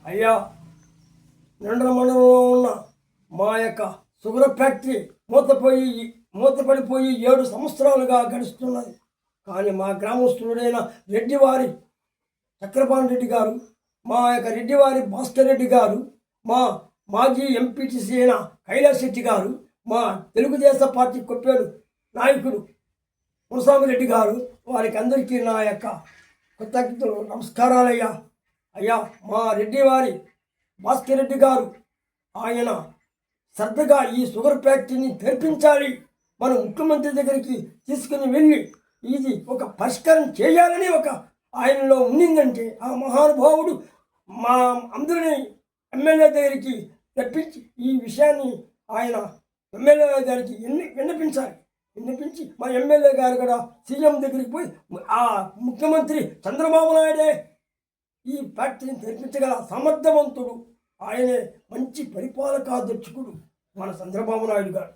అయ్యా, నిండ్ర మండలంలో ఉన్న మా యొక్క షుగర్ ఫ్యాక్టరీ మూతపడిపోయి 7 సంవత్సరాలుగా గడుస్తున్నది. కానీ మా గ్రామస్తుడైన రెడ్డివారి చక్రపాణి రెడ్డి గారు, మా యొక్క రెడ్డివారి భాస్కర్ రెడ్డి గారు, మా మాజీ ఎంపీటీసీ అయిన కైలాస్ శెట్టి గారు, మా తెలుగుదేశం పార్టీ కొప్పేడు నాయకుడు మునస్వామిరెడ్డి గారు, వారికి అందరికీ నా యొక్క కృతజ్ఞతలు, నమస్కారాలయ్యా. అయ్యా, మా రెడ్డివారి భాస్కర్ రెడ్డి గారు ఆయన శ్రద్ధగా ఈ షుగర్ ఫ్యాక్టరీని తెరిపించాలి, మన ముఖ్యమంత్రి దగ్గరికి తీసుకుని వెళ్ళి ఇది ఒక పరిష్కారం చేయాలని ఒక ఆయనలో ఉండిందంటే ఆ మహానుభావుడు మా అందరినీ ఎమ్మెల్యే దగ్గరికి తెప్పించి ఈ విషయాన్ని ఆయన ఎమ్మెల్యే గారికి విన్నపించి మా ఎమ్మెల్యే గారు కూడా సీఎం దగ్గరికి పోయి ఆ ముఖ్యమంత్రి చంద్రబాబు నాయుడే ఈ ఫ్యాక్టరీని తెరిపించగల సమర్థవంతుడు, ఆయనే మంచి పరిపాలకాధ్యక్షుడు మన చంద్రబాబు నాయుడు గారు.